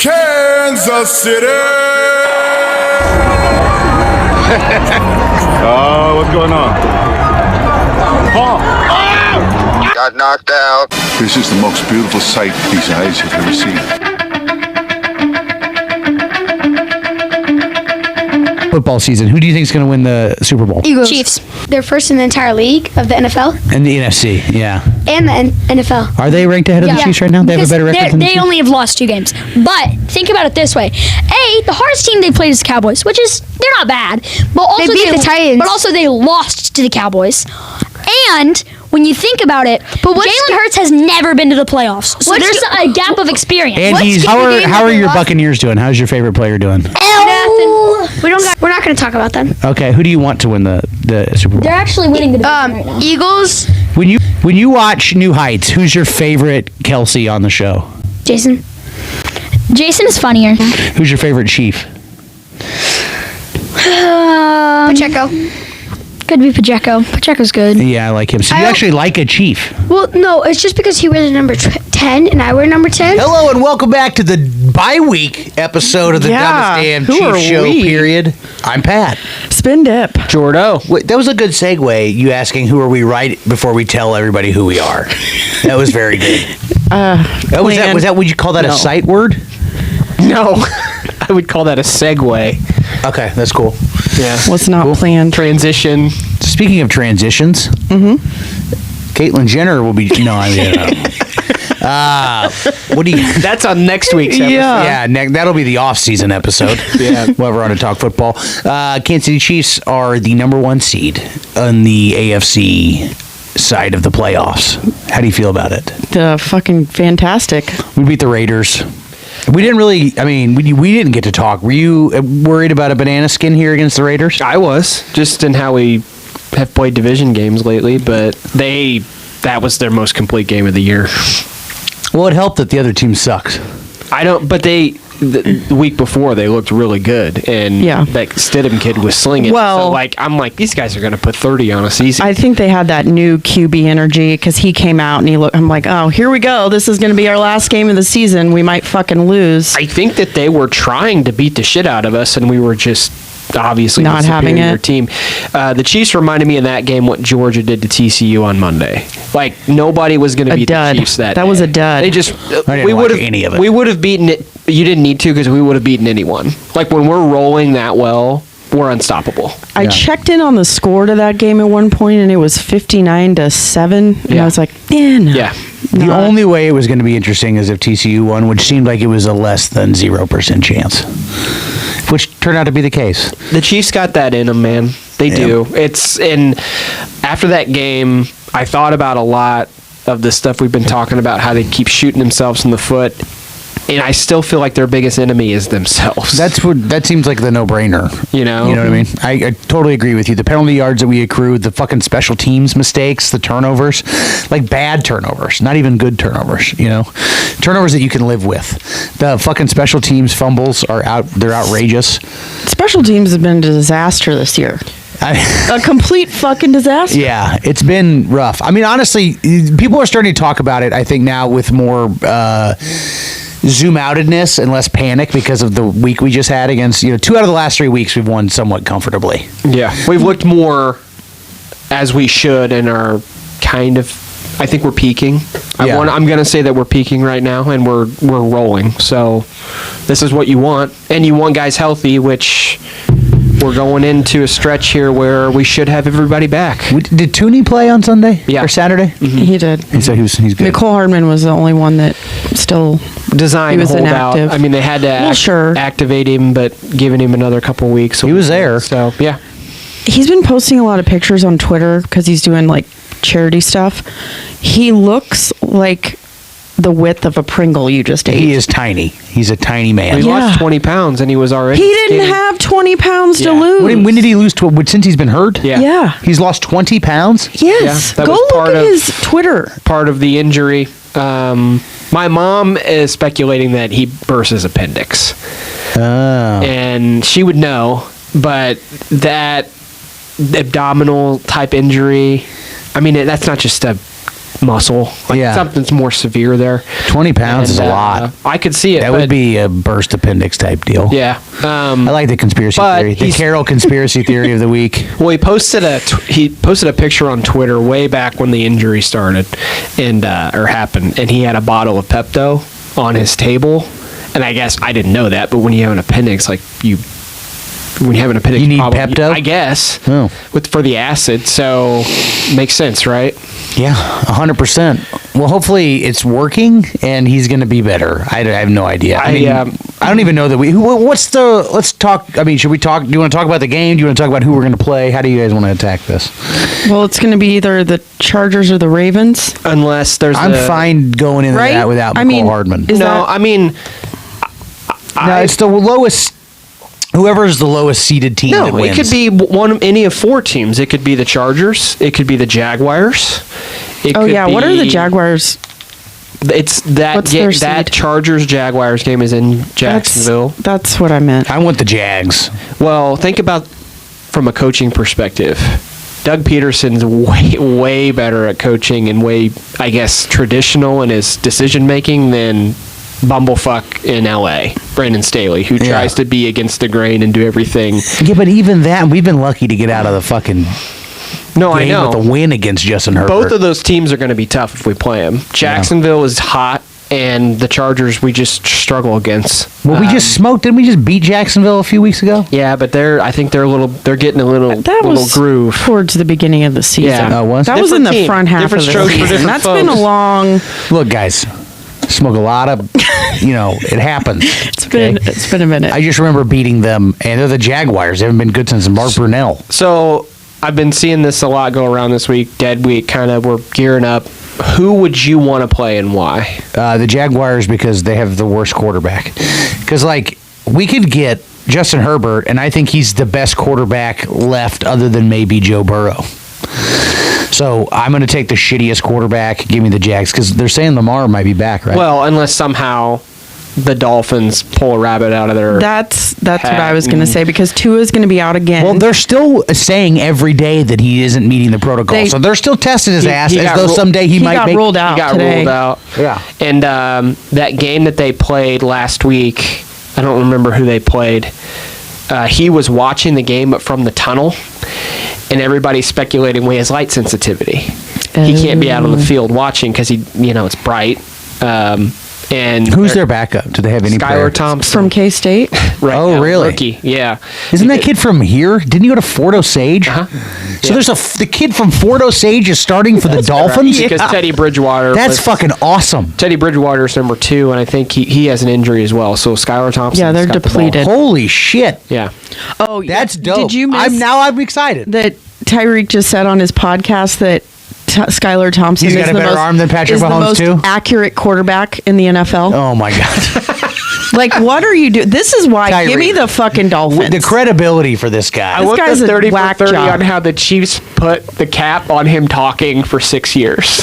Kansas City! Oh, what's going on? Paul! Got knocked out. This is the most beautiful sight these eyes have ever seen. Football season. Who do you think is going to win the Super Bowl? Eagles. Chiefs. They're first in the entire league of the NFL And the NFC, yeah. and the NFL. Are they ranked ahead of the Chiefs right now? They have a Because better record than the they Chiefs? only have lost 2 games. But think about it this way: the hardest team they played is the Cowboys, which is they're not bad, but also They beat the Titans. But also they lost to the Cowboys. And when you think about it, Jalen Hurts has never been to the playoffs, so there's a gap of experience. And how are your Buccaneers doing? How's your favorite player doing? We're not going to talk about them. Okay, who do you want to win the Super Bowl? They're actually winning the division right now. Eagles. When you watch New Heights, who's your favorite Kelsey on the show? Jason. Jason is funnier. Who's your favorite Chief? Pacheco. Could be Pacheco. Pacheco's good. Yeah, I like him. So you actually like a Chief? Well, no, it's just because he wears number 10 and I wear number 10. Hello and welcome back to the bye-week episode of the Dumbest Damn Chief Show, period. I'm Pat. Spin Dip. Jordo. Wait, that was a good segue, you asking who are we right before we tell everybody who we are. That was very good. Was that, would you call that a sight word? No, I would call that a segue. Okay, that's cool. Yeah. Was not planned. Transition. Speaking of transitions, Caitlyn Jenner will be. No, I mean, what do you? That's on next week's episode. Yeah, that'll be the off-season episode. Yeah, while we're on to talk football. Kansas City Chiefs are the number 1 seed on the AFC side of the playoffs. How do you feel about it? Fucking fantastic. We beat the Raiders. We didn't really. I mean, we didn't get to talk. Were you worried about a banana skin here against the Raiders? I was, just in how we have played division games lately, but that was their most complete game of the year. Well, it helped that the other team sucks. But the week before they looked really good, and that Stidham kid was slinging. Well, so I'm like, these guys are going to put 30 on us easy. I think they had that new QB energy because he came out and I'm like, oh, here we go. This is going to be our last game of the season. We might fucking lose. I think that they were trying to beat the shit out of us, and we were just obviously not the having superior it. team. The Chiefs reminded me in that game what Georgia did to TCU on Monday. Like nobody was going to beat dud. the Chiefs that was day. a dud. They just I didn't watch any of it. We would have beaten it. You didn't need to because we would have beaten anyone. Like when we're rolling that well, we're unstoppable. I checked in on the score to that game at one point and it was 59-7, and I was like, no. Yeah. The only way it was going to be interesting is if TCU won, which seemed like it was a less than 0% chance, which turned out to be the case. The Chiefs got that in them, man. They do. And after that game, I thought about a lot of the stuff we've been talking about, how they keep shooting themselves in the foot. And I still feel like their biggest enemy is themselves. That seems like the no-brainer. You know what I mean? I totally agree with you. The penalty yards that we accrued, the fucking special teams mistakes, the turnovers, like bad turnovers, not even good turnovers. Turnovers that you can live with. The fucking special teams fumbles they're outrageous. Special teams have been a disaster this year. A complete fucking disaster. Yeah, it's been rough. I mean, honestly, people are starting to talk about it, I think, now with more zoom-outedness and less panic because of the week we just had against, 2 out of the last 3 weeks we've won somewhat comfortably. Yeah, we've looked more as we should and are kind of, I think we're peaking. I'm going to say that we're peaking right now and we're rolling. So this is what you want. And you want guys healthy, which we're going into a stretch here where we should have everybody back. Did Tooney play on Sunday? Yeah. Or Saturday? Mm-hmm. He did. He said he's good. Nicole Hardman was the only one that still designed was hold inactive. out. I mean, they had to activate him, but giving him another couple weeks. He was there. So, yeah. He's been posting a lot of pictures on Twitter because he's doing like charity stuff. He looks like the width of a Pringle you just ate. He is tiny. He's a tiny man. He lost 20 pounds and he was already He didn't have 20 pounds to lose. When did he lose? Since he's been hurt? Yeah. He's lost 20 pounds? Yes. Yeah, that Go was look at his Twitter. Part of the injury. My mom is speculating that he burst his appendix. Oh. And she would know, but that abdominal type injury, I mean, that's not just a muscle. Like Yeah. something's more severe there. 20 pounds is a And, lot. I could see it. That but- would be a burst appendix type deal. Yeah. I like the conspiracy but theory. The he's- Carol conspiracy theory of the week. Well, he posted a picture on Twitter way back when the injury started and or happened, and he had a bottle of Pepto on his table. And I guess I didn't know that, but when you have an appendix, when you have an appendix, You need problem, Pepto? I guess, Oh. for the acid. So makes sense, right? Yeah, 100%. Well, hopefully it's working and he's going to be better. I have no idea. I mean, I don't even know that let's talk. I mean, should we talk? Do you want to talk about the game? Do you want to talk about who we're going to play? How do you guys want to attack this? Well, it's going to be either the Chargers or the Ravens. Unless there's I'm fine going into Right? that without I McCole mean, Hardman. is no, that- I mean, No, it's the lowest. Whoever's the lowest seeded team that no, wins. it could be any of four teams. It could be the Chargers. It could be the Jaguars. It Oh could yeah, what are the be- Jaguars? It's that What's their that seed? Chargers Jaguars game is in Jacksonville. That's what I meant. I want the Jags. Well, think about from a coaching perspective. Doug Peterson's way better at coaching and way, I guess, traditional in his decision making than bumblefuck in LA, Brandon Staley, who Yeah. tries to be against the grain and do everything. Yeah, but even that, we've been lucky to get out of the fucking No, I game know. with a win against Justin Herbert. Both of those teams are going to be tough if we play them. Jacksonville is hot, and the Chargers we just struggle against. Well, we just smoked. Didn't we just beat Jacksonville a few weeks ago? Yeah, but I think they're getting a little That was groove. towards the beginning of the season. Yeah. Oh, was? That was in Different the team, front half of different the strokes for season. different That's been a folks. long. Look, guys, smoke a lot of, it happens. It's been a minute. I just remember beating them, and they're the Jaguars. They haven't been good since Mark Brunell. So I've been seeing this a lot go around this week. Dead week, kind of. We're gearing up. Who would you want to play and why? The Jaguars, because they have the worst quarterback. Because, we could get Justin Herbert, and I think he's the best quarterback left other than maybe Joe Burrow. So I'm going to take the shittiest quarterback. Give me the Jags, because they're saying Lamar might be back, right? Well, unless somehow the Dolphins pull a rabbit out of their. That's what I was going to say, because Tua's going to be out again. Well, they're still saying every day that he isn't meeting the protocol, They- so they're still testing his ass he as got though someday he might got make. ruled out He got today. ruled out. Yeah. And that game that they played last week, I don't remember who they played. He was watching the game, but from the tunnel, and everybody's speculating, well, he has light sensitivity. He can't be out on the field watching because it's bright. And Who's their backup? Do they have any? player? Skylar Thompson from K State. right Oh, now, really? Rookie, yeah. Isn't that kid from here? Didn't he go to Fort Osage? Uh-huh. So Yeah. there's the kid from Fort Osage is starting for the Dolphins. Because Teddy Bridgewater. That's was- fucking awesome. Teddy Bridgewater's number 2, and I think he has an injury as well. So Skylar Thompson. Yeah, they're depleted. Holy shit! Yeah. Oh, That's dope. Did you miss I'm excited. that Tyreek just said on his podcast that Skylar Thompson He's got is a the better most, arm than Patrick is the Mahomes, most too? accurate quarterback in the NFL? Oh my god. Like, what are you doing? This is why. Tyreek. Give me the fucking Dolphins. The credibility for this guy. I want guy's the a 30 for whack 30 job. on how the Chiefs put the cap on him talking for 6 years.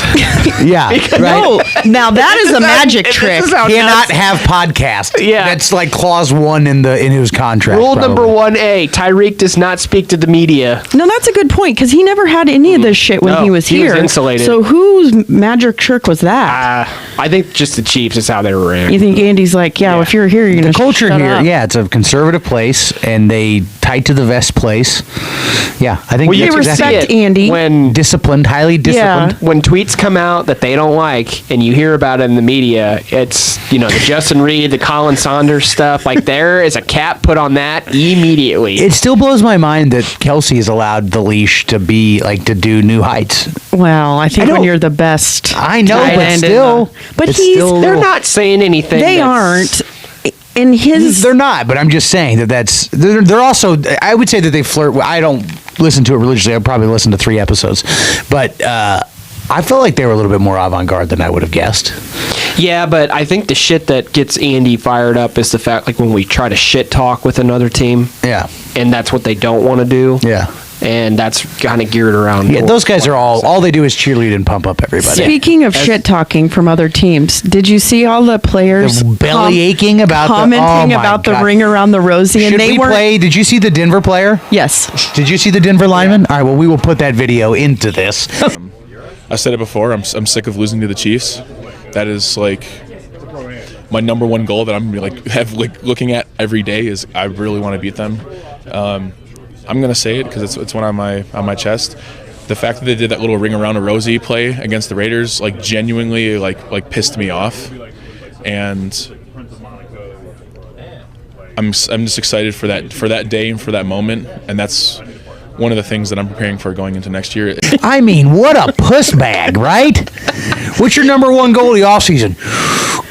Yeah, right. No, now that is a magic This trick. is how Cannot nuts- have podcast. Yeah. That's like clause 1 in his contract. Rule number probably. 1A: Tyreek does not speak to the media. No, that's a good point, because he never had any of this shit when No, he was he was here. insulated. So whose magic trick was that? I think just the Chiefs is how they were reacting. You think Andy's like, yeah, if you're here, you're The gonna culture shut here, up. yeah, it's a conservative place, and they tight to the vest place. Yeah, I think Well, you that's respect exactly Andy. when disciplined, highly disciplined. Yeah. when tweets come out that they don't like, and you hear about it in the media, it's the Justin Reed, the Colin Saunders stuff. Like there is a cap put on that immediately. It still blows my mind that Kelsey is allowed the leash to be to do new heights. Well, I think I when don't- you're the best, I know, tight but end in still, the- but it's he's still a They're little- not saying anything. they that's- aren't. In his, They're not, but I'm just saying they're also. I would say that they flirt. I don't listen to it religiously. I probably listened to 3 episodes, but I felt like they were a little bit more avant-garde than I would have guessed. Yeah, but I think the shit that gets Andy fired up is the fact when we try to shit talk with another team, Yeah, and that's what they don't want to do. yeah, And that's kind of geared around. yeah. Those guys are all they do is cheerlead and pump up everybody. speaking of shit talking from other teams, did you see all the players They're belly aching about commenting the, oh my about the God. ring around the Rosie? Should And they we were play? Did you see the Denver player? Yes. Did you see the Denver lineman? All right, well, we will put that video into this. I said it before. I'm sick of losing to the Chiefs. That is like my number one goal that I'm looking at every day is I really want to beat them. I'm gonna say it because it's one on my chest. The fact that they did that little ring around a Rosie play against the Raiders genuinely pissed me off, and I'm just excited for that day and for that moment, and that's one of the things that I'm preparing for going into next year. I mean, what a puss bag, right? What's your number one goal of the offseason?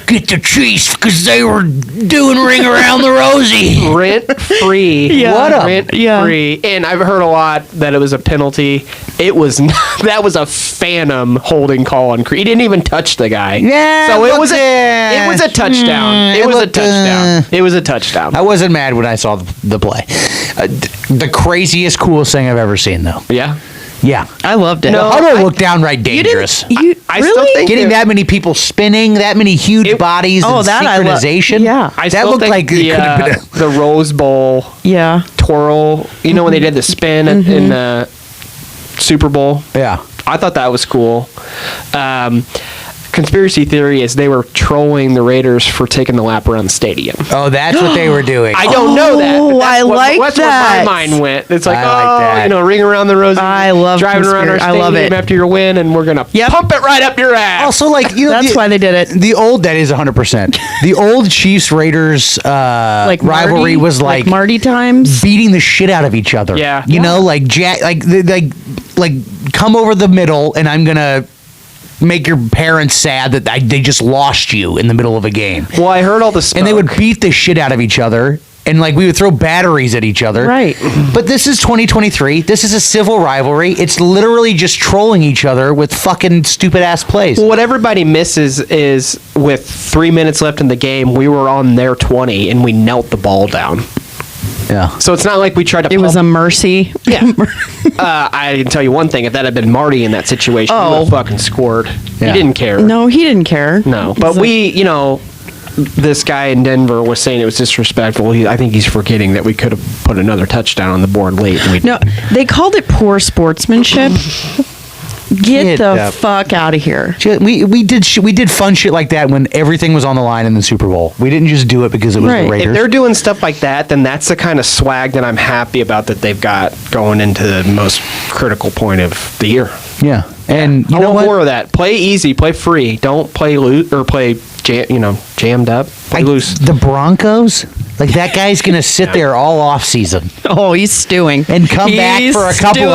Get the Chiefs because they were doing ring around the Rosie. Rent free. Yeah. What up? Rent free. And I've heard a lot that it was a penalty. It was that was a phantom holding call on Creed. He didn't even touch the guy. Yeah. So it was a touchdown. It was a touchdown. It was a touchdown. I wasn't mad when I saw the play. The craziest, coolest thing I've ever seen, though. Yeah. Yeah. I loved it. The huddle looked downright dangerous. I still think Getting that many people spinning, that many huge bodies, and that I love. synchronization. Yeah. I that still looked think like it could have been the Rose Bowl Yeah. twirl. You know when they did the spin in the Super Bowl? Yeah. I thought that was cool. Conspiracy theory is they were trolling the Raiders for taking the lap around the stadium. Oh, that's what they were doing. I don't know that. Oh, But I like that's that. where my mind went. It's like, I like that. ring around the rosy. I love driving around our conspiracy. I love stadium it. after your win, and we're gonna Yep. pump it right up your ass. Also, That's why they did it. The old, that is 100%. The old Chiefs Raiders rivalry Marty, was like Marty times. beating the shit out of each other. Yeah. You know, like come over the middle, and I'm gonna make your parents sad that they just lost you in the middle of a game. Well, I heard all the smoke. And they would beat the shit out of each other. And we would throw batteries at each other. Right. But this is 2023. This is a civil rivalry. It's literally just trolling each other with fucking stupid ass plays. Well, what everybody misses is with 3 minutes left in the game, we were on their 20 and we knelt the ball down. Yeah. So it's not like we tried to. It was a mercy. Yeah. I can tell you one thing: if that had been Marty in that situation, he would have fucking scored. Yeah. He didn't care. No, he didn't care. No, but this guy in Denver was saying it was disrespectful. I think he's forgetting that we could have put another touchdown on the board late. And No, they called it poor sportsmanship. Get the fuck out of here. We did fun shit like that when everything was on the line in the Super Bowl. We didn't just do it because it was Right. the Raiders. If they're doing stuff like that, then that's the kind of swag that I'm happy about that they've got going into the most critical point of the year. Yeah, and you I know want what? more of that. Play easy, play free. Don't play loose or play jammed up. Play loose. The Broncos, that guy's gonna sit there all off season Oh, he's stewing. and come back He's for a couple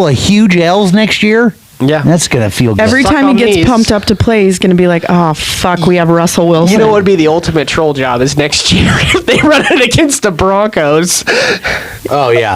of huge L's next year. Yeah. That's gonna feel good. Every Suck time he on gets these. pumped up to play, he's going to be like, oh, fuck, we have Russell Wilson. You know what would be the ultimate troll job is next year if they run it against the Broncos. Oh yeah,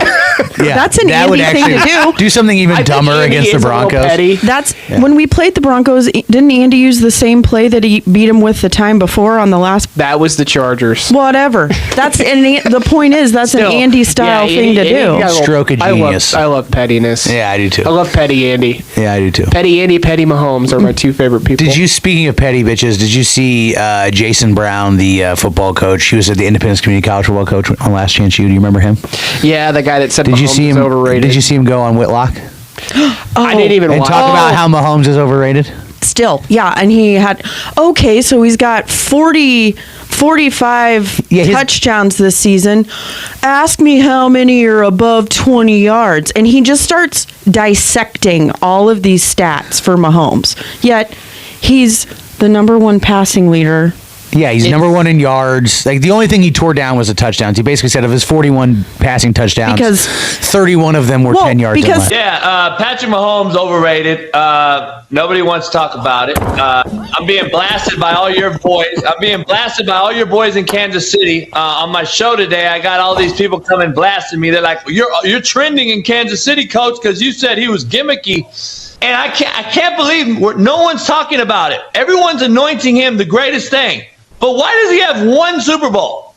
yeah. That's an that would Andy thing actually to do. do something even I think dumber Andy against the is a little Broncos. petty. That's when we played the Broncos. Didn't Andy use the same play that he beat him with the time before on the last? That was the Chargers. Whatever. That's the point is that's Still, an Andy style yeah, thing to Andy do. got a little- Stroke of genius. I love pettiness. Yeah, I do too. I love petty Andy. Yeah, I do too. Petty Andy, Petty Mahomes are my two favorite people. Speaking of petty bitches, did you see Jason Brown, the football coach? He was at the Independence Community College football coach on Last Chance U. Do you remember him? Yeah, the guy that said Did Mahomes you see him? is overrated. Did you see him go on Whitlock I didn't even and watch. talk about how Mahomes is overrated? Still, yeah, and he had so he's got 45 touchdowns this season. Ask me how many are above 20 yards, and he just starts dissecting all of these stats for Mahomes. Yet he's the number one passing leader. Yeah, he's number one in yards. The only thing he tore down was the touchdowns. He basically said of his 41 passing touchdowns, Because 31 of them were 10 yards and less. Yeah, Patrick Mahomes overrated. Nobody wants to talk about it. I'm being blasted by all your boys. I'm being blasted by all your boys in Kansas City. On my show today, I got all these people coming blasting me. They're like, "You're trending in Kansas City, coach, because you said he was gimmicky." And I can't believe no one's talking about it. Everyone's anointing him the greatest thing. But why does he have one Super Bowl?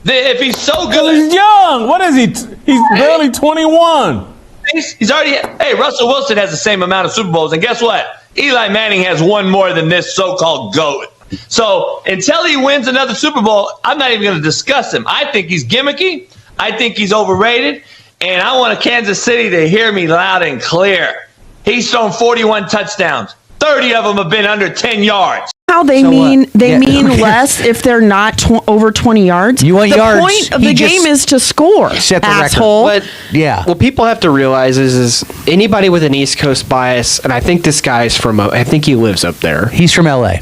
If he's so good, He's young. What is he? He's barely 21. he's already. Hey, Russell Wilson has the same amount of Super Bowls, and guess what? Eli Manning has one more than this so-called GOAT. So until he wins another Super Bowl, I'm not even going to discuss him. I think he's gimmicky. I think he's overrated, and I want Kansas City to hear me loud and clear. He's thrown 41 touchdowns. 30 of them have been under 10 yards. How they mean less if they're not over 20 yards. You want the yards. point of He the game is to score. Set the asshole. record. But what people have to realize is anybody with an East Coast bias, and I think this guy's from, I think he lives up there. He's from LA.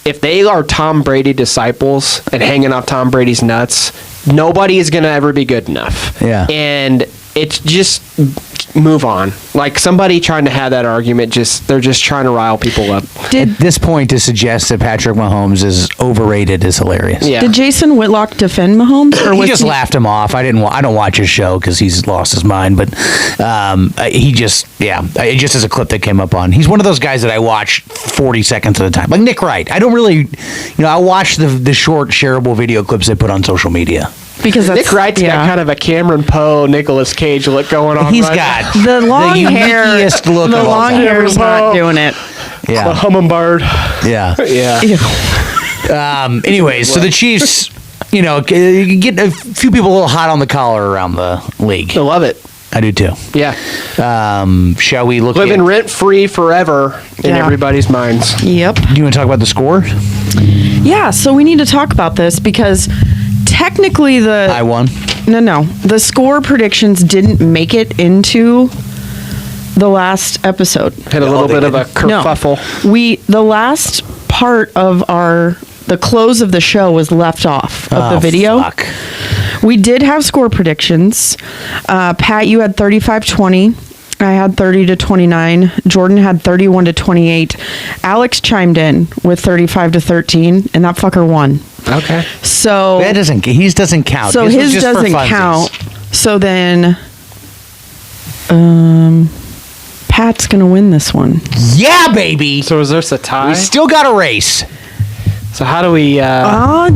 If they are Tom Brady disciples and hanging off Tom Brady's nuts, nobody is going to ever be good enough. Yeah. And it's just move on. Like somebody trying to have that argument, they're just trying to rile people up. At this point, to suggest that Patrick Mahomes is overrated is hilarious. Yeah. Did Jason Whitlock defend Mahomes, or He was just he laughed him off. I don't watch his show because he's lost his mind. But it just is a clip that came up on. He's one of those guys that I watch 40 seconds at a time, like Nick Wright. I don't really, I watch the short shareable video clips they put on social media. Because Nick Wright's got kind of a Cameron Poe, Nicolas Cage look going on. He's right got the long hair. uniquest look The of all long time. hair is not doing it. Yeah. The hummingbird. Yeah. Yeah. Anyways, so the Chiefs, get a few people a little hot on the collar around the league. I love it. I do too. Yeah. Shall we look Living at... rent free forever in Yeah. everybody's minds. Yep. Do you want to talk about the score? Yeah, so we need to talk about this because technically I won. No. The score predictions didn't make it into the last episode. Had a little bit of a kerfuffle. The last part of the close of the show was left off of the video. Fuck. We did have score predictions. Pat, you had 35-20. I had 30-29. Jordan had 31-28. Alex chimed in with 35-13, and that fucker won. Okay. So his doesn't count. So This was his just for doesn't funsies. count. So then, Pat's gonna win this one. Yeah, baby. So is this a tie? We still got a race. So how do we... we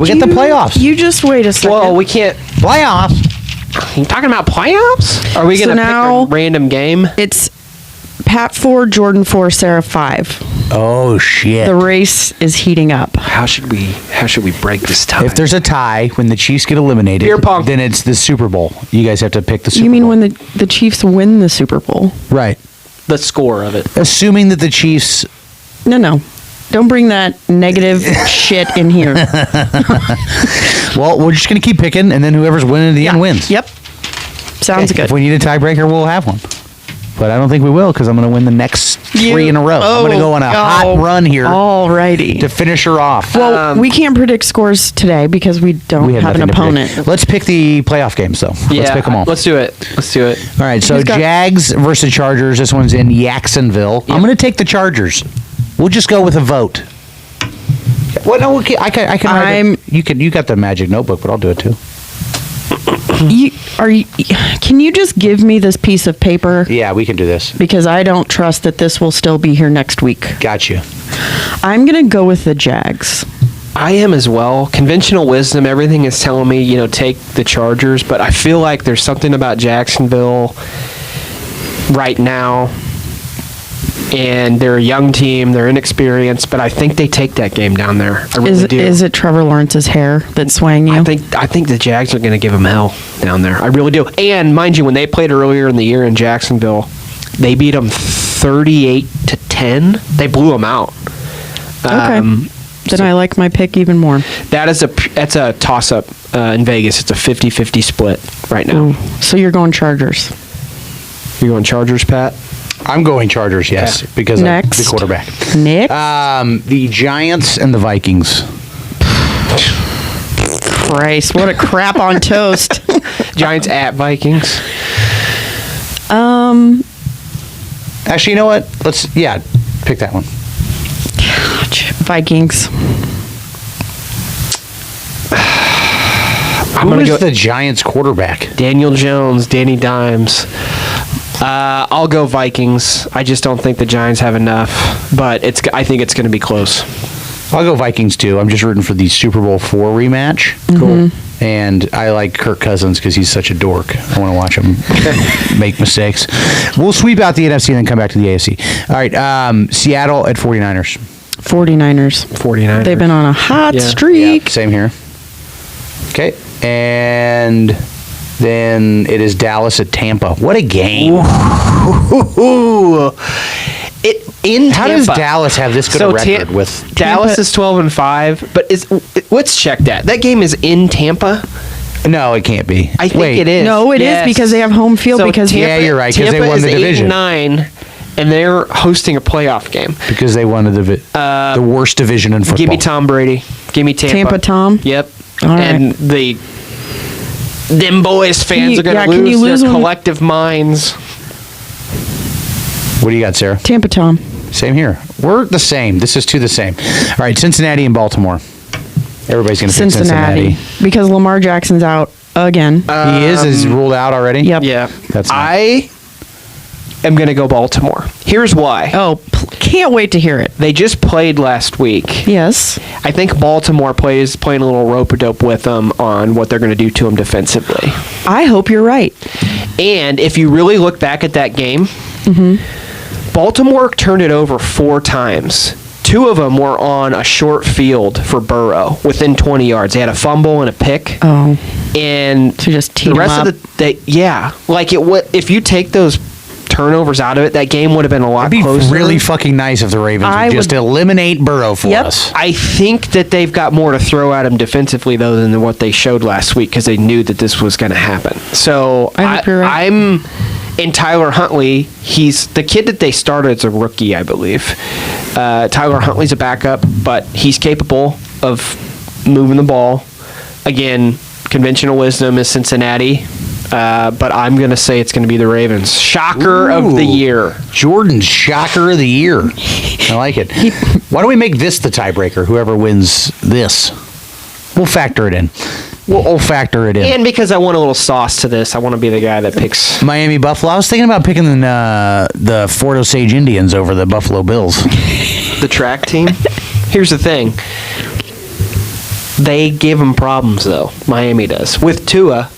get the playoffs. You just wait a second. Well, we can't... Playoffs. You talking about playoffs? Are we So going to now- pick a random game? It's Pat 4, Jordan 4, Sarah 5. Oh shit. The race is heating up. How should we break this tie? If there's a tie, when the Chiefs get eliminated, Beer pong. then it's the Super Bowl. You guys have to pick the Super Bowl. You mean when the Chiefs win the Super Bowl? Right. The score of it. Assuming that the Chiefs... No. Don't bring that negative shit in here. Well, we're just going to keep picking, and then whoever's winning at the end wins. Yep. Sounds good. If we need a tiebreaker, we'll have one. But I don't think we will, because I'm going to win the next 3 in a row. I'm going to go on a hot run here Alrighty. to finish her off. Well, we can't predict scores today because we don't have an nothing to opponent. predict. Let's pick the playoff games, though. Let's pick them all. Let's do it. All right, so Jags versus Chargers. This one's in Jacksonville. I'm going to take the Chargers. We'll just go with a vote. Well, no, I can write it. You got the magic notebook, but I'll do it too. Can you just give me this piece of paper? Yeah, we can do this. Because I don't trust that this will still be here next week. Got you. I'm going to go with the Jags. I am as well. Conventional wisdom, everything is telling me, take the Chargers, but I feel like there's something about Jacksonville right now, and they're a young team, they're inexperienced, but I think they take that game down there. I really do. Is it Trevor Lawrence's hair that's swaying you? I think the Jags are going to give them hell down there. I really do. And mind you, when they played earlier in the year in Jacksonville, they beat them 38-10. They blew them out. Okay. Then I like my pick even more. That's a toss-up in Vegas. It's a 50-50 split right now. Ooh. So you're going Chargers. You going Chargers, Pat? I'm going Chargers, yes, because Next. of the quarterback. Nick? The Giants and the Vikings. Christ, what a crap on toast. Giants at Vikings. Actually, you know what? Pick that one. Vikings. Who is the Giants quarterback? Daniel Jones, Danny Dimes. I'll go Vikings. I just don't think the Giants have enough, but I think it's going to be close. I'll go Vikings too. I'm just rooting for the Super Bowl IV rematch. Cool. And I like Kirk Cousins because he's such a dork. I want to watch him make mistakes. We'll sweep out the NFC and then come back to the AFC. All right, Seattle at 49ers. 49ers. They've been on a hot streak. Yeah, same here. Okay, and Then it is Dallas at Tampa. What a game! Ooh. In How Tampa. does Dallas have this good a record with Dallas is 12-5, but what's checked that? That game is in Tampa. No, it can't be. I think Wait. it is. No, it is because they have home field. So Because Tampa, Yeah, you're right, 'cause they Tampa won the is division. 8-9, and they're hosting a playoff game. Because they won the worst division in football. Give me Tom Brady. Give me Tampa. Tampa Tom? Yep. All right. And them boys fans are going to can you lose lose their them? collective minds. What do you got, Sarah? Tampa Tom. Same here. We're the same. This is two the same. All right, Cincinnati and Baltimore. Everybody's going to pick Cincinnati. Cincinnati. Because Lamar Jackson's out again. He is ruled out already? Yep. Yeah. That's I am going to go Baltimore. Here's why. Oh, can't wait to hear it. They just played last week. Yes. I think Baltimore is playing a little rope-a-dope with them on what they're going to do to them defensively. I hope you're right. And if you really look back at that game, Baltimore turned it over 4 times. 2 of them were on a short field for Burrow within 20 yards. They had a fumble and a pick. Oh. And So just tee the them rest up. of like it would if you take those turnovers out of it, that game would have been a lot It'd be closer. really fucking nice if the Ravens I would just would- eliminate Burrow for Yep. us. I think that they've got more to throw at him defensively, though, than what they showed last week because they knew that this was going to happen. So I hope you're right. I'm in Tyler Huntley. He's the kid that they started as a rookie, I believe. Tyler Huntley's a backup, but he's capable of moving the ball. Again, conventional wisdom is Cincinnati, but I'm going to say it's going to be the Ravens. Shocker of the Ooh. year. Jordan's shocker of the year. I like it. Why don't we make this the tiebreaker? Whoever wins this. We'll factor it in. We'll factor it in. And because I want a little sauce to this, I want to be the guy that picks. Miami Buffalo. I was thinking about picking the Fort Osage Indians over the Buffalo Bills. The track team. Here's the thing. They give them problems, though. Miami does. With Tua,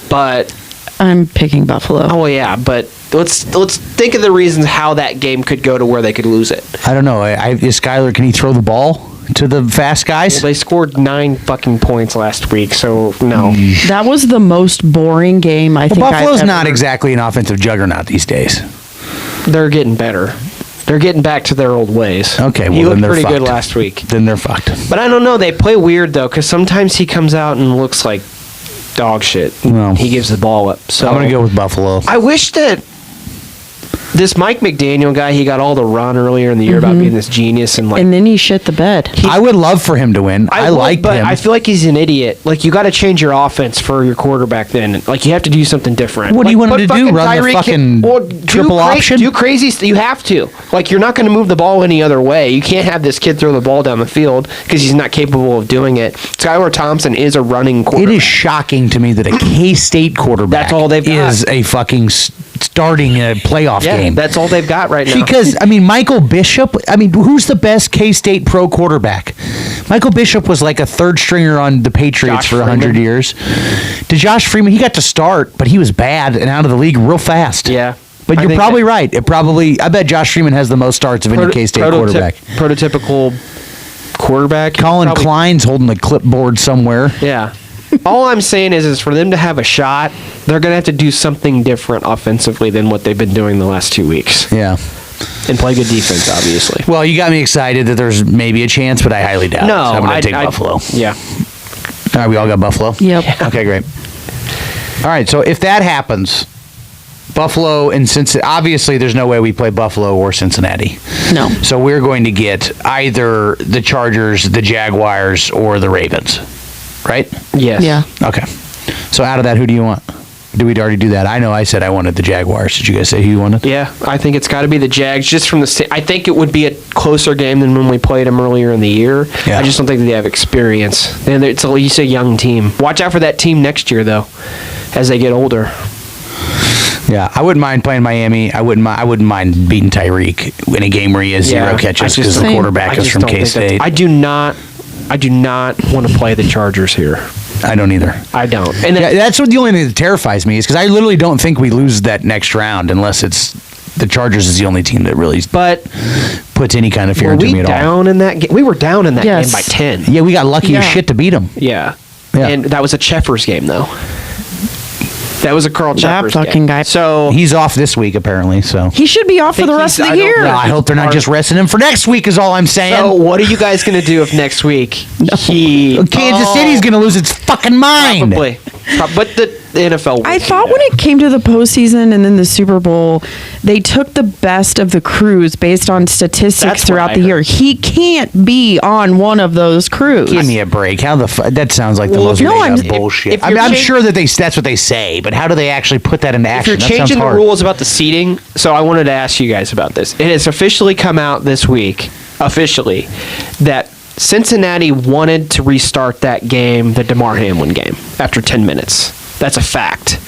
but... I'm picking Buffalo. Oh, yeah, but let's think of the reasons how that game could go to where they could lose it. I don't know. Is Skyler, can he throw the ball to the fast guys? Well, they scored 9 fucking points last week, so no. That was the most boring game I think Buffalo's I've not ever- exactly an offensive juggernaut these days. They're getting better. They're getting back to their old ways. Okay, well, he then looked they're pretty good fucked. last week. Then they're fucked. But I don't know. They play weird, though, because sometimes he comes out and looks like dog shit. No. He gives the ball up. So I'm going to go with Buffalo. I wish that this Mike McDaniel guy, he got all the run earlier in the year about being this genius and like. And then he shit the bed. I would love for him to win. I would, like but him. I feel like he's an idiot. Like you got to change your offense for your quarterback. Then, like you have to do something different. What do you Like, want him put to do? fucking Run the Tyreek fucking do triple option? Do crazy. You have to. Like you're not going to move the ball any other way. You can't have this kid throw the ball down the field because he's not capable of doing it. Skylar Thompson is a running quarterback. It is shocking to me that a K-State quarterback That's all they've got. is a fucking starting a playoff Yeah, game. that's all they've got right now. Because, I mean, Michael Bishop, who's the best K-State pro quarterback? Michael Bishop was like a third stringer on the Patriots Josh for 100 Freeman. years. To Josh Freeman, he got to start, but he was bad and out of the league real fast. Yeah. But I you're think probably that- right. I bet Josh Freeman has the most starts of any K-State quarterback. Prototypical quarterback. Colin Probably- Klein's holding the clipboard somewhere. Yeah. All I'm saying is for them to have a shot, they're going to have to do something different offensively than what they've been doing the last 2 weeks. Yeah. And play good defense, obviously. Well, you got me excited that there's maybe a chance, but I highly doubt it. No, So I'm going to take Buffalo. Yeah. All right, we all got Buffalo? Yep. Okay, great. All right, so if that happens, Buffalo and Cincinnati, obviously there's no way we play Buffalo or Cincinnati. No. So we're going to get either the Chargers, the Jaguars, or the Ravens, right? Yes. Yeah. Okay. So out of that, who do you want? Did we already do that? I know I said I wanted the Jaguars. Did you guys say who you wanted? Yeah, I think it's got to be the Jags just from the I think it would be a closer game than when we played them earlier in the year. Yeah. I just don't think that they have experience. And it's at least a young team. Watch out for that team next year, though, as they get older. Yeah, I wouldn't mind playing Miami. I wouldn't mind beating Tyreek in a game where he has zero catches because the quarterback is from K-State. I do not want to play the Chargers here. I don't either. I don't. And Yeah, that's what the only thing that terrifies me is because I literally don't think we lose that next round unless it's the Chargers is the only team that really but puts any kind of fear were into we me at all. down in that game? We were down in that Yes. game by 10. Yeah, we got lucky as Yeah. shit to beat them. Yeah. Yeah. And that was a Cheffers game, though. That was a Carl That Cheffers fucking game. guy. So He's off this week apparently. So He should be off for the think rest of he's- the I don't year. know. I hope they're not just resting him for next week. Is all I'm saying. So what are you guys going to do if next week he Kansas City's going to lose its fucking mind. probably, but the NFL. I will do thought that. when it came to the postseason and then the Super Bowl, they took the best of the crews based on statistics That's what throughout I the year. heard. He can't be on one of those crews. Give me a break. How that sounds like the Well, most no, made I'm- up if- bullshit. if I mean, you're I'm chang- sure that that's what they say, but how do they actually put that into If action? you're That sounds changing the hard. rules about the seating, so I wanted to ask you guys about this. It has officially come out this week, officially, that Cincinnati wanted to restart that game, the DeMar Hamlin game, after 10 minutes. That's a fact.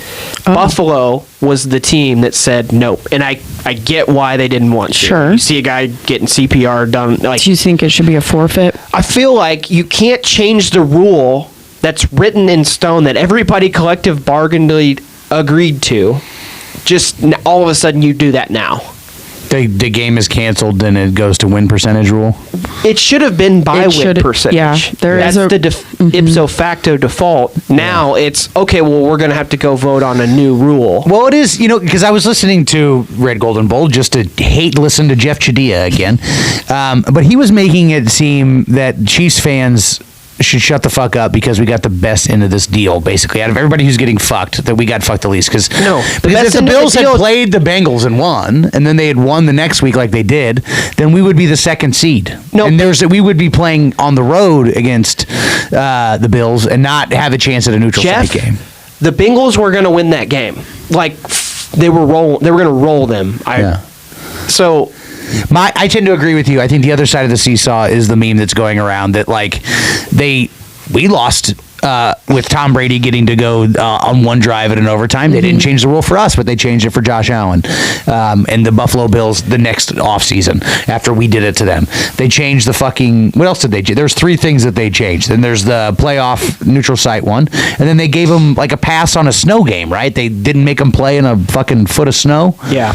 Buffalo was the team that said nope, and I get why they didn't want to. Sure. You see a guy getting CPR done. Like, Do you think it should be a forfeit? I feel like you can't change the rule that's written in stone that everybody collective bargained agreed to. Just all of a sudden you do that now. The game is canceled, then it goes to win percentage rule. It should have been by It win should- percentage. yeah, there That's is a- the ipso facto default. Now it's okay. Well, we're gonna have to go vote on a new rule. Well, it is, because I was listening to Red Golden Bowl just to listen to Jeff Chadia again, but he was making it seem that Chiefs fans should shut the fuck up because we got the best end of this deal, basically. Out of everybody who's getting fucked, that we got fucked the least. No, the Because best if the end of the Bills had deal- played the Bengals and won, and then they had won the next week like they did, then we would be the second seed. No. And we would be playing on the road against the Bills and not have a chance at a neutral Jeff, site game. the Bengals were gonna win that game. Like they were gonna roll them. So I tend to agree with you. I think the other side of the seesaw is the meme that's going around that we lost with Tom Brady getting to go on one drive at an overtime. They didn't change the rule for us, but they changed it for Josh Allen and the Buffalo Bills the next offseason after we did it to them. They changed the fucking. What else did they do? There's 3 things that they changed. Then there's the playoff neutral site one, and then they gave them like a pass on a snow game, right? They didn't make them play in a fucking foot of snow. yeah,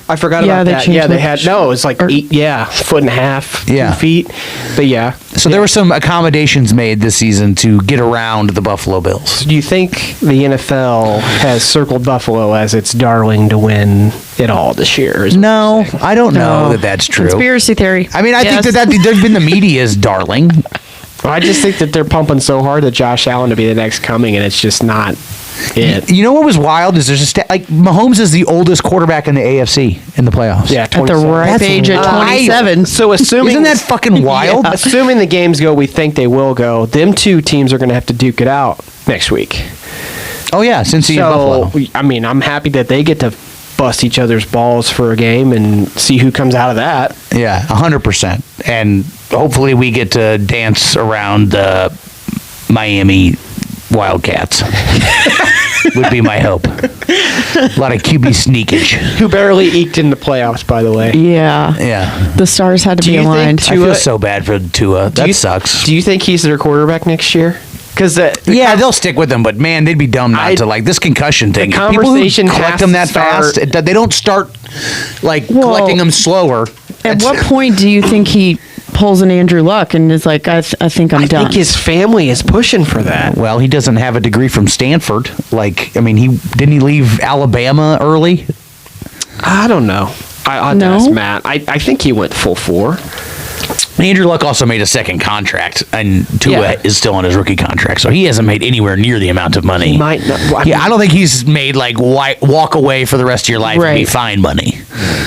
I forgot Yeah, about they that. changed Yeah, they the- had no. It was like 1.5 feet, 2 feet. But yeah. So there were some accommodations made this season to get around the Buffalo Bills. Do you think the NFL has circled Buffalo as its darling to win it all this year? No, I don't know No. that that's true. Conspiracy theory. I mean, I Yes. think that there's been the media's darling. I just think that they're pumping so hard that Josh Allen to be the next coming, and it's just not it. You know what was wild is there's a like Mahomes is the oldest quarterback in the AFC in the playoffs. Yeah, At the 27. ripe That's age of wild. 27. So assuming Isn't that fucking wild? Yeah. Assuming the games go, we think they will go. Them two teams are going to have to duke it out next week. Oh yeah, Cincy and Buffalo. I mean, I'm happy that they get to bust each other's balls for a game and see who comes out of that. Yeah, 100%. And hopefully we get to dance around the Miami Wildcats. Would be my hope. A lot of QB sneakage. Who barely eked in the playoffs, by the way. Yeah. Yeah. The stars had to Do be you think aligned. I feel Tua- so bad for Tua. That sucks. Do you think he's their quarterback next year? Because Yeah, they'll stick with them, but man, they'd be dumb not to like this concussion thing. the People who conversation has collect them that to start- fast, they don't start like Well, collecting them slower. At what point do you think he pulls an Andrew Luck and is like, I think I'm I done? think his family is pushing for that. Well, he doesn't have a degree from Stanford. Like, I mean, he leave Alabama early? I don't know. I'll have to No? ask Matt. I think he went full 4. Andrew Luck also made a second contract, and Tua Yeah. is still on his rookie contract, so he hasn't made anywhere near the amount of money. He might not. Well, I don't think he's made like walk away for the rest of your life and be Right. fine money.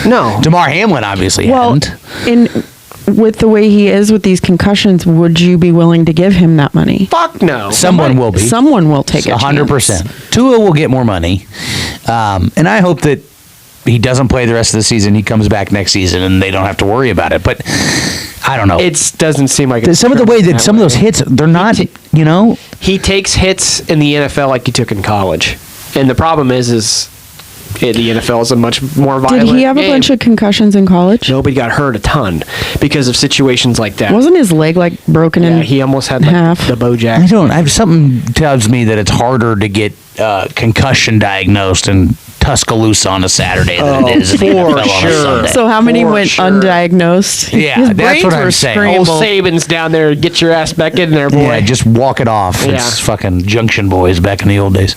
No. DeMar Hamlin obviously well, hadn't. with the way he is with these concussions, would you be willing to give him that money? Fuck no. Someone will be. Someone will take a 100%. chance. Tua will get more money, and I hope that he doesn't play the rest of the season. He comes back next season, and they don't have to worry about it. But I don't know. It doesn't seem like Some of the way that some of those hits, they're not. He takes hits in the NFL like he took in college, and the problem is the NFL is a much more violent. Did he have a game. bunch of concussions in college? Nobody got hurt a ton because of situations like that. Wasn't his leg like broken Yeah, in he almost had like half? the Bojack. I don't. Something tells me that it's harder to get concussion diagnosed and Tuscaloosa on a Saturday than it is in the for NFL on a sure. Sunday. So how many For went sure. undiagnosed? Yeah, His that's brains what I'm were saying. Old scrambled. Saban's down there. Get your ass back in there, boy. Yeah, just walk it off. It's Yeah. fucking Junction Boys back in the old days.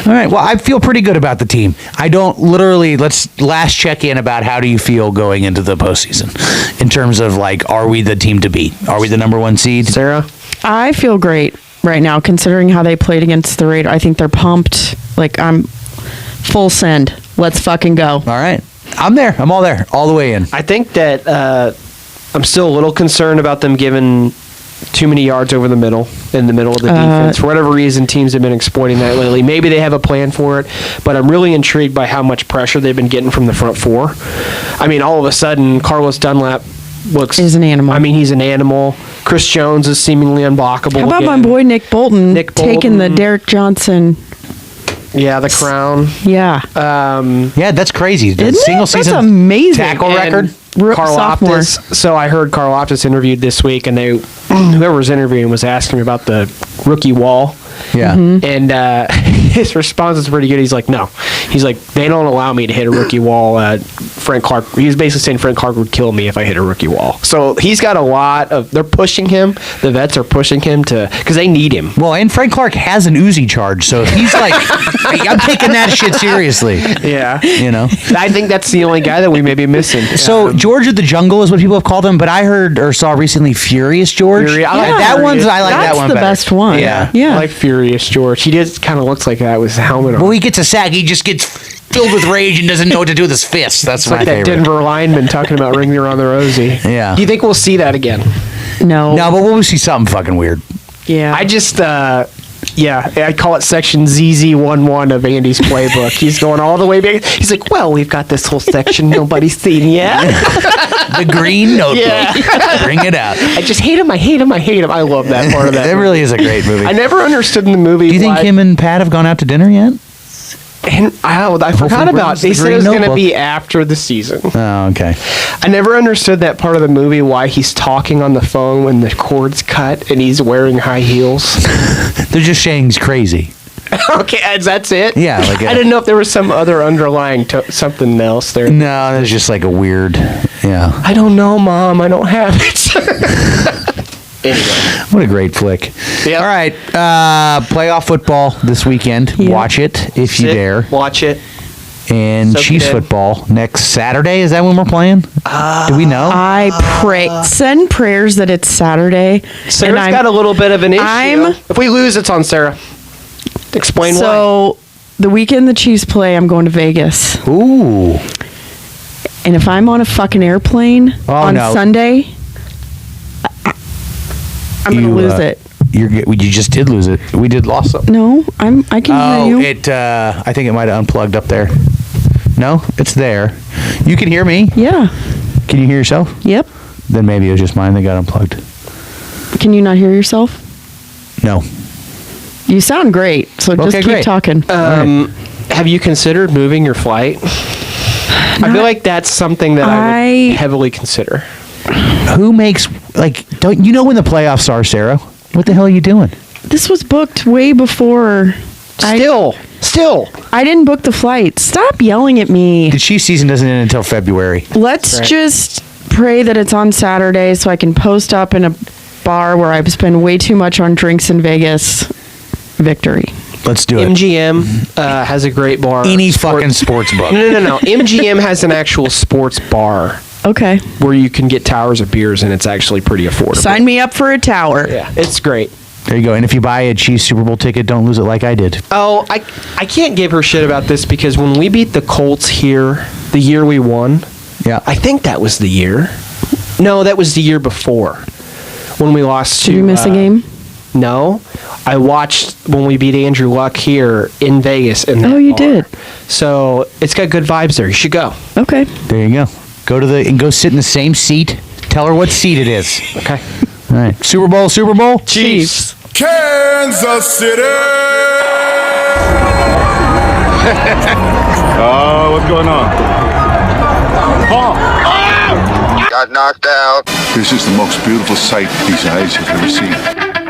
All right. Well, I feel pretty good about the team. Let's last check in about how do you feel going into the postseason in terms of like, are we the team to beat? Are we the number one seed? Sarah? I feel great right now, considering how they played against the Raiders. I think they're pumped. Like, I'm full send. Let's fucking go. All right. I'm there. I'm all there. All the way in. I think that I'm still a little concerned about them giving too many yards over the middle, in the middle of the defense. For whatever reason, teams have been exploiting that lately. Maybe they have a plan for it, but I'm really intrigued by how much pressure they've been getting from the front four. I mean, all of a sudden, Carlos Dunlap Is an animal. I mean, he's an animal. Chris Jones is seemingly unblockable. How about my again. boy Nick Bolton, Nick taking the Bolton. Derek Johnson? Yeah, the crown. Yeah. Yeah, that's crazy. The Isn't it? single That's season amazing. tackle And record. Carl Sophomore. Optis. So I heard Carl Optis interviewed this week, and whoever was interviewing was asking me about the rookie wall. Yeah. And his response is pretty good. He's like, no. He's like, they don't allow me to hit a rookie wall. Frank Clark, he was basically saying Frank Clark would kill me if I hit a rookie wall. So he's got a lot of, they're pushing him. The vets are pushing him because they need him. Well, and Frank Clark has an Uzi charge, so if he's like, I'm taking that shit seriously. Yeah. You know? I think that's the only guy that we may be missing. So George of the Jungle is what people have called him, but I heard or saw recently Furious George. Fury- I Yeah, like that Furious. one's I like That's that one the better. best one. Yeah. Yeah. I like Furious George. He just kind of looks like that with his helmet on. Well, he gets a sack. He just gets filled with rage and doesn't know what to do with his fists. That's It's my like that favorite. Denver lineman talking about ring around the Rosie. Yeah. Do you think we'll see that again? No. No, but we'll see something fucking weird. Yeah. I just, I call it section ZZ11 of Andy's playbook. He's going all the way back. He's like, well, we've got this whole section nobody's seen yet. The Green Notebook. Yeah. Bring it out. I just hate him. I hate him. I hate him. I love that part of that. It really is a great movie. I never understood in the movie. Do you think why- him and Pat have gone out to dinner yet? And I forgot about it. They the said it Green was going to Notebook. be after the season. Oh, okay. I never understood that part of the movie, why he's talking on the phone when the cord's cut and he's wearing high heels. They're just saying he's crazy. Okay, that's it? Yeah, like I didn't know if there was some other underlying something else there. No, it's just like a weird. Yeah. I don't know, Mom. I don't have it. Anyway. What a great flick. Yep. All right. Playoff football this weekend. Yeah. Watch it if you Sit, dare. Watch it. And Soak it Chiefs in. football next Saturday. Is that when we're playing? Do we know? I pray, send prayers that it's Saturday. Sarah's got a little bit of an issue. I'm- If we lose, it's on Sarah. Explain why. So the weekend the Chiefs play, I'm going to Vegas. Ooh. And if I'm on a fucking airplane on no. Sunday, I'm going to lose it. You just did lose it. We did lost something. No, I can hear you. I think it might have unplugged up there. No, it's there. You can hear me. Yeah. Can you hear yourself? Yep. Then maybe it was just mine that got unplugged. Can you not hear yourself? No. You sound great. So just Okay, keep great. talking. Have you considered moving your flight? I feel like that's something that I would heavily consider. Who makes don't you know when the playoffs are, Sarah? What the hell are you doing? This was booked way before. Still. I didn't book the flight. Stop yelling at me. The Chiefs season doesn't end until February. Let's just pray that it's on Saturday so I can post up in a bar where I've spent way too much on drinks in Vegas. Victory. Let's do it. MGM has a great bar. Any fucking sports book. No. MGM has an actual sports bar Okay. where you can get towers of beers, and it's actually pretty affordable. Sign me up for a tower. Yeah, it's great. There you go. And if you buy a Chiefs Super Bowl ticket, don't lose it like I did. Oh, I can't give her shit about this because when we beat the Colts here, the year we won, Yeah. I think that was the year. No, that was the year before when we lost to. Did you miss a game? No, I watched when we beat Andrew Luck here in Vegas. Oh, you did? So it's got good vibes there. You should go. Okay. There you go. Go sit in the same seat. Tell her what seat it is. Okay. All right. Super Bowl. Chiefs. Kansas City! Oh, what's going on? Got knocked out. This is the most beautiful sight these eyes have ever seen.